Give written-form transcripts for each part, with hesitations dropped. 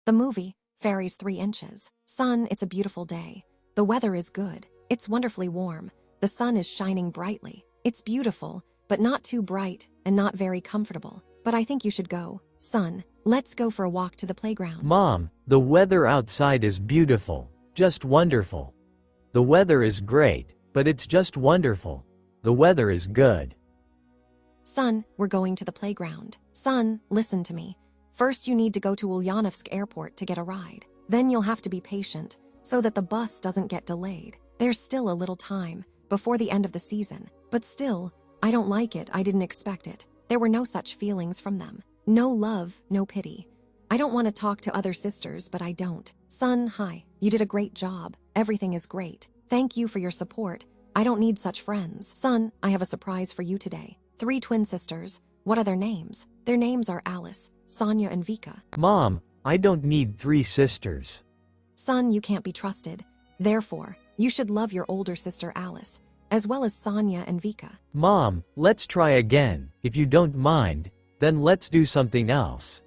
The movie, Fairies 3 Inches. Sun, it's a beautiful day. The weather is good. It's wonderfully warm. The sun is shining brightly. It's beautiful, but not too bright and not very comfortable. But I think you should go. Sun, let's go for a walk to the playground. Mom, the weather outside is beautiful. Just wonderful. The weather is great, but it's just wonderful. The weather is good. Sun, we're going to the playground. Sun, listen to me. First, you need to go to Ulyanovsk Airport to get a ride. Then you'll have to be patient so that the bus doesn't get delayed. There's still a little time before the end of the season, but still, I don't like it. I didn't expect it. There were no such feelings from them. No love, no pity. I don't want to talk to other sisters, but I don't. Sun, hi. You did a great job. Everything is great. Thank you for your support. I don't need such friends. Sun, I have a surprise for you today. 3 twin sisters. What are their names? Their names are Alice, Sonia, and Vika. Mom, I don't need 3 sisters. Sun, you can't be trusted. Therefore, you should love your older sister Alice, as well as Sonia and Vika. Mom, let's try again. If you don't mind, then let's do something else.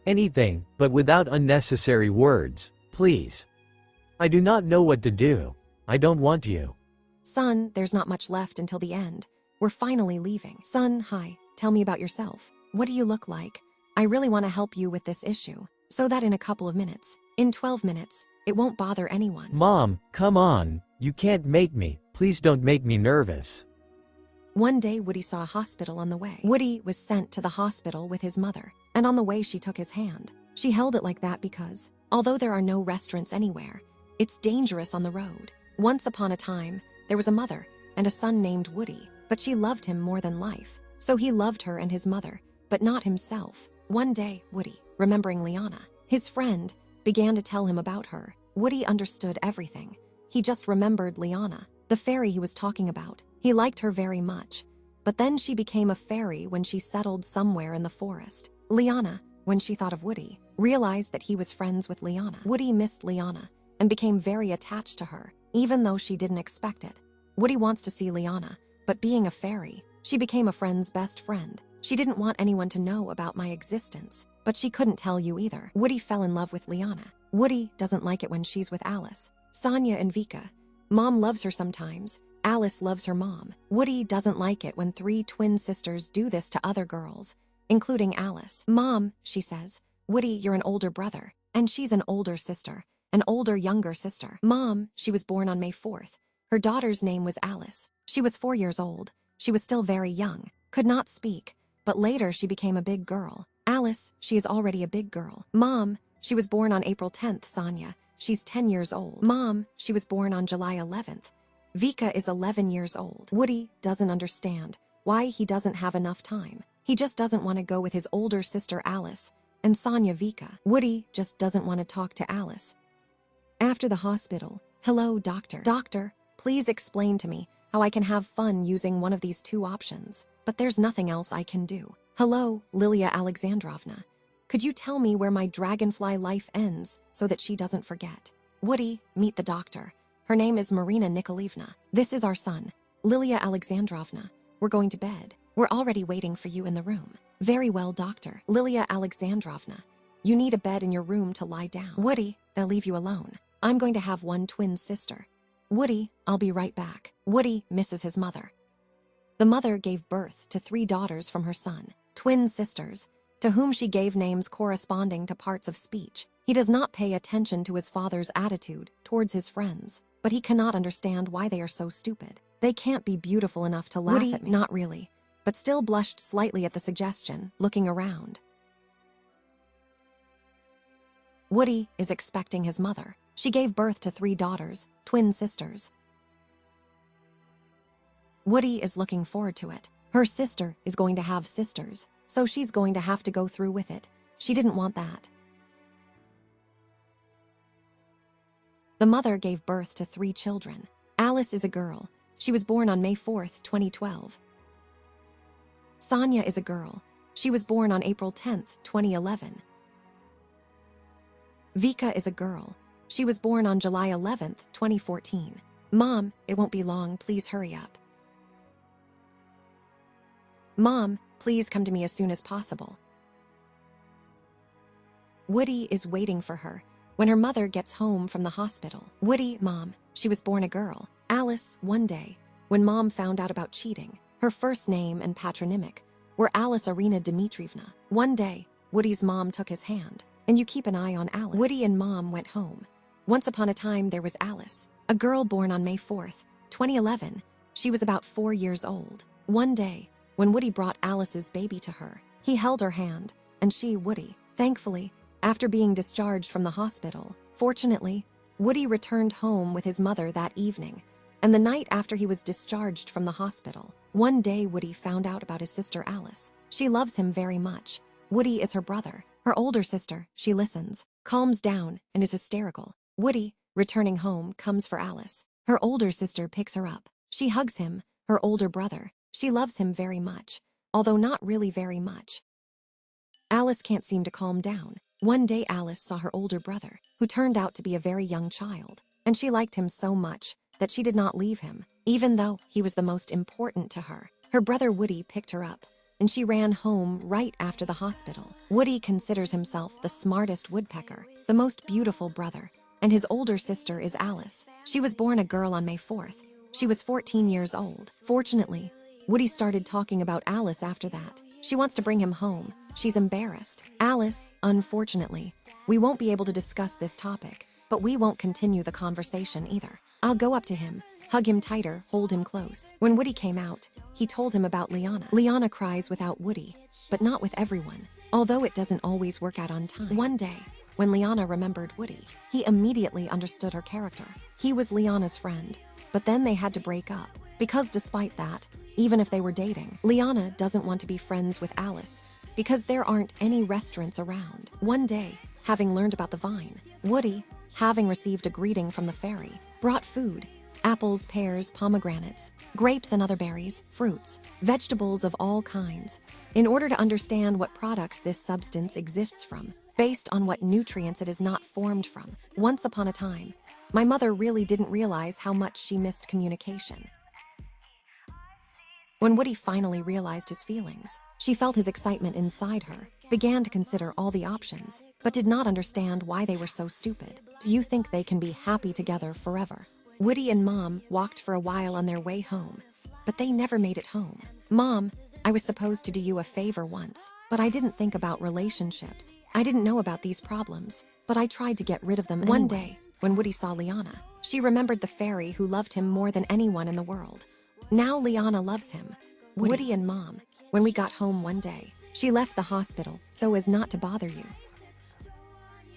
Anything, but without unnecessary words, please. I do not know what to do. I don't want you. Sun, there's not much left until the end. We're finally leaving. Sun, hi. Tell me about yourself. What do you look like? I really want to help you with this issue, so that in a couple of minutes, in 12 minutes, it won't bother anyone. Mom, come on. You can't make me. Please don't make me nervous. One day, Woody saw a hospital on the way. Woody was sent to the hospital with his mother, and on the way she took his hand. She held it like that because, although there are no restaurants anywhere, it's dangerous on the road. Once upon a time, there was a mother and a son named Woody, but she loved him more than life. So he loved her and his mother, but not himself. One day, Woody, remembering Liana, his friend, began to tell him about her. Woody understood everything. He just remembered Liana, the fairy he was talking about. He liked her very much, but then she became a fairy when she settled somewhere in the forest. Liana, when she thought of Woody, realized that he was friends with Liana. Woody missed Liana and became very attached to her, even though she didn't expect it. Woody wants to see Liana, but being a fairy, she became a friend's best friend. She didn't want anyone to know about my existence, but she couldn't tell you either. Woody fell in love with Liana. Woody doesn't like it when she's with Alice, Sonia, and Vika. Mom loves her sometimes. Alice loves her mom. Woody doesn't like it when 3 twin sisters do this to other girls, including Alice. Mom, she says, Woody, you're an older brother, and she's an older sister, an older younger sister. Mom, she was born on May 4th. Her daughter's name was Alice. She was 4 years old. She was still very young, could not speak, but later she became a big girl. Alice, she is already a big girl. Mom, she was born on April 10th, Sonia. She's 10 years old. Mom, she was born on July 11th. Vika is 11 years old. Woody doesn't understand why he doesn't have enough time. He just doesn't want to go with his older sister Alice and Sonia Vika. Woody just doesn't want to talk to Alice. After the hospital, hello, doctor. Doctor, please explain to me how I can have fun using one of these 2 options. But there's nothing else I can do. Hello, Lilia Alexandrovna. Could you tell me where my dragonfly life ends so that she doesn't forget? Woody, meet the doctor. Her name is Marina Nikolaevna. This is our son, Lilia Alexandrovna. We're going to bed. We're already waiting for you in the room. Very well, doctor. Lilia Alexandrovna, you need a bed in your room to lie down. Woody, they'll leave you alone. I'm going to have 1 twin sister. Woody, I'll be right back. Woody misses his mother. The mother gave birth to 3 daughters from her son, twin sisters, to whom she gave names corresponding to parts of speech. He does not pay attention to his father's attitude towards his friends, but he cannot understand why they are so stupid. They can't be beautiful enough to laugh at me. Not really, but still blushed slightly at the suggestion, looking around. Woody is expecting his mother. She gave birth to 3 daughters, twin sisters. Woody is looking forward to it. Her sister is going to have sisters, so she's going to have to go through with it. She didn't want that. The mother gave birth to 3 children. Alice is a girl. She was born on May 4th, 2012. Sonia is a girl. She was born on April 10th, 2011. Vika is a girl. She was born on July 11th, 2014. Mom, it won't be long. Please hurry up. Mom, please come to me as soon as possible. Woody is waiting for her when her mother gets home from the hospital. Woody, Mom, she was born a girl. Alice, one day, when Mom found out about cheating, her first name and patronymic were Alice Arena Dmitrievna. One day, Woody's mom took his hand, and you keep an eye on Alice. Woody and Mom went home. Once upon a time, there was Alice, a girl born on May 4th, 2011. She was about 4 years old. One day, when Woody brought Alice's baby to her, he held her hand, and she, Woody, thankfully, after being discharged from the hospital, fortunately, Woody returned home with his mother that evening, and the night after he was discharged from the hospital. One day, Woody found out about his sister Alice. She loves him very much. Woody is her brother. Her older sister, she listens, calms down, and is hysterical. Woody, returning home, comes for Alice. Her older sister picks her up. She hugs him, her older brother. She loves him very much, although not really very much. Alice can't seem to calm down. One day Alice saw her older brother, who turned out to be a very young child, and she liked him so much that she did not leave him, even though he was the most important to her. Her brother Woody picked her up, and she ran home right after the hospital. Woody considers himself the smartest woodpecker, the most beautiful brother, and his older sister is Alice. She was born a girl on May 4th. She was 14 years old. Fortunately, Woody started talking about Alice after that. She wants to bring him home. She's embarrassed. Alice, unfortunately, we won't be able to discuss this topic, but we won't continue the conversation either. I'll go up to him, hug him tighter, hold him close. When Woody came out, he told him about Liana. Liana cries without Woody, but not with everyone, although it doesn't always work out on time. One day, when Liana remembered Woody, he immediately understood her character. He was Liana's friend, but then they had to break up, because despite that, even if they were dating, Liana doesn't want to be friends with Alice because there aren't any restaurants around. One day, having learned about the vine, Woody, having received a greeting from the fairy, brought food: apples, pears, pomegranates, grapes and other berries, fruits, vegetables of all kinds, in order to understand what products this substance exists from, based on what nutrients it is not formed from. Once upon a time, my mother really didn't realize how much she missed communication. When Woody finally realized his feelings, she felt his excitement inside her, began to consider all the options, but did not understand why they were so stupid. Do you think they can be happy together forever? Woody and Mom walked for a while on their way home, but they never made it home. Mom, I was supposed to do you a favor once, but I didn't think about relationships. I didn't know about these problems, but I tried to get rid of them anyway. One day, when Woody saw Liana, she remembered the fairy who loved him more than anyone in the world. Now Liana loves him. Woody and Mom, when we got home one day, she left the hospital so as not to bother you.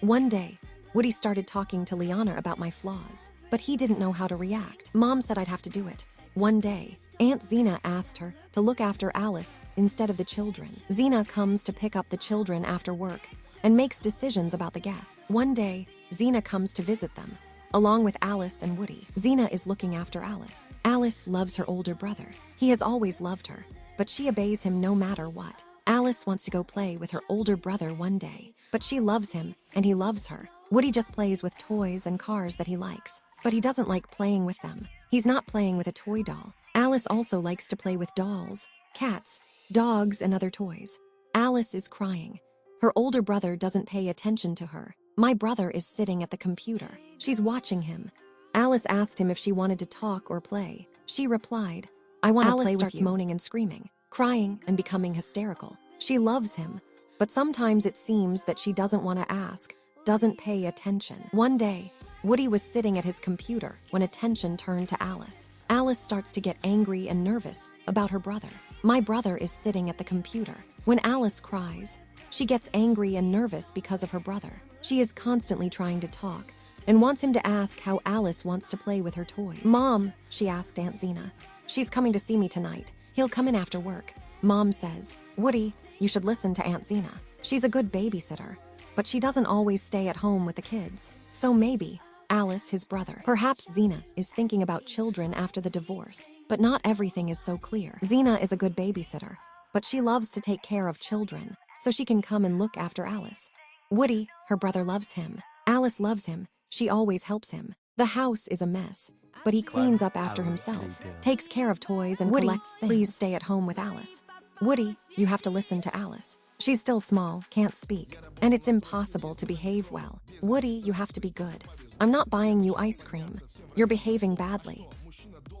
One day, Woody started talking to Liana about my flaws, but he didn't know how to react. Mom said I'd have to do it. One day, Aunt Zena asked her to look after Alice instead of the children. Zena comes to pick up the children after work and makes decisions about the guests. One day, Zena comes to visit them, along with Alice and Woody. Zena is looking after Alice. Alice loves her older brother. He has always loved her, but she obeys him no matter what. Alice wants to go play with her older brother one day, but she loves him and he loves her. Woody just plays with toys and cars that he likes, but he doesn't like playing with them. He's not playing with a toy doll. Alice also likes to play with dolls, cats, dogs, and other toys. Alice is crying. Her older brother doesn't pay attention to her. My brother is sitting at the computer. She's watching him. Alice asked him if she wanted to talk or play. She replied, I want to play with you. Alice starts moaning and screaming, crying and becoming hysterical. She loves him, but sometimes it seems that she doesn't want to ask, doesn't pay attention. One day, Woody was sitting at his computer when attention turned to Alice. Alice starts to get angry and nervous about her brother. My brother is sitting at the computer. When Alice cries, she gets angry and nervous because of her brother. She is constantly trying to talk and wants him to ask how Alice wants to play with her toys. Mom, she asked Aunt Zena, she's coming to see me tonight. He'll come in after work. Mom says, Woody, you should listen to Aunt Zena. She's a good babysitter, but she doesn't always stay at home with the kids. So maybe Alice, his brother. Perhaps Zena is thinking about children after the divorce, but not everything is so clear. Zena is a good babysitter, but she loves to take care of children, so she can come and look after Alice. Woody, her brother, loves him. Alice loves him. She always helps him. The house is a mess, but he cleans up after himself, takes care of toys, and collects things. Please stay at home with Alice. Woody, you have to listen to Alice. She's still small, can't speak, and it's impossible to behave well. Woody, you have to be good. I'm not buying you ice cream. You're behaving badly.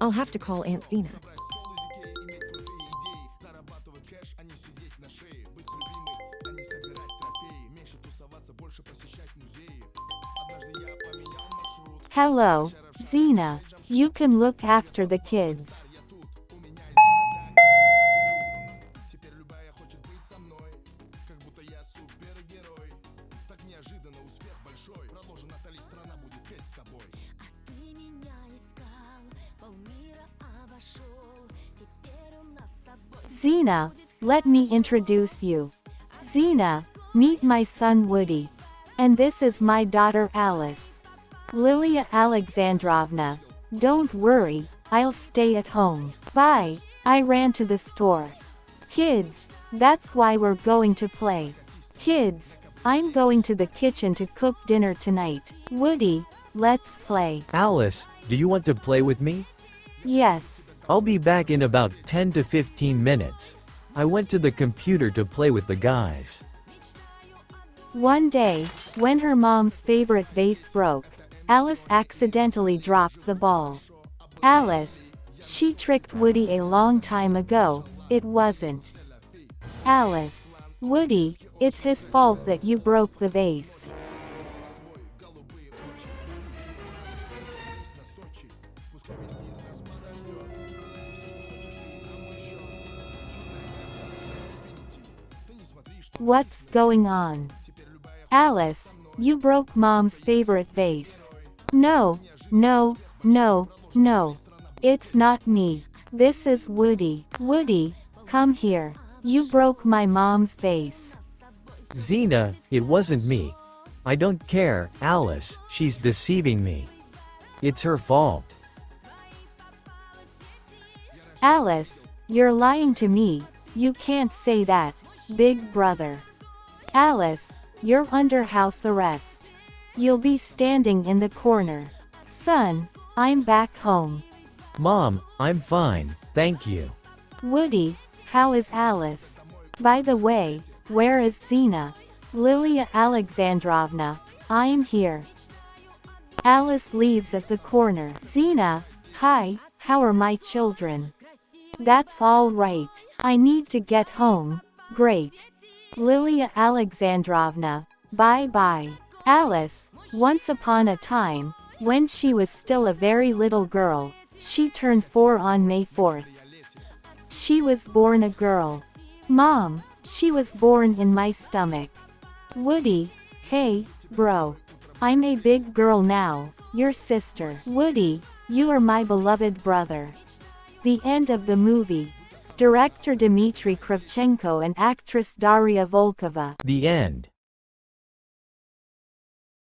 I'll have to call Aunt Zena. Hello, Zena. You can look after the kids. Zena, let me introduce you. Zena, meet my son Woody. And this is my daughter Alice. Lilia Alexandrovna. Don't worry, I'll stay at home. Bye, I ran to the store. Kids, that's why we're going to play. Kids, I'm going to the kitchen to cook dinner tonight. Woody, let's play. Alice, do you want to play with me? Yes. I'll be back in about 10 to 15 minutes. I went to the computer to play with the guys. One day, when her mom's favorite vase broke, Alice accidentally dropped the ball. Alice, she tricked Woody a long time ago, it wasn't. Alice, Woody, it's his fault that you broke the vase. What's going on? Alice, you broke Mom's favorite vase. No, no, no, no. It's not me. This is Woody. Woody, come here. You broke my mom's vase. Zena, it wasn't me. I don't care, Alice, she's deceiving me. It's her fault. Alice, you're lying to me. You can't say that, big brother. Alice, you're under house arrest. You'll be standing in the corner. Son, I'm back home. Mom, I'm fine, thank you. Woody, how is Alice? By the way, where is Zena? Lilia Alexandrovna, I'm here. Alice leaves at the corner. Zena, hi, how are my children? That's all right. I need to get home. Great. Lilia Alexandrovna, bye-bye. Alice, once upon a time, when she was still a very little girl, she turned 4 on May 4th. She was born a girl. Mom, she was born in my stomach. Woody, hey, bro. I'm a big girl now, your sister. Woody, you are my beloved brother. The end of the movie. Director Dmitry Kravchenko and actress Daria Volkova. The end.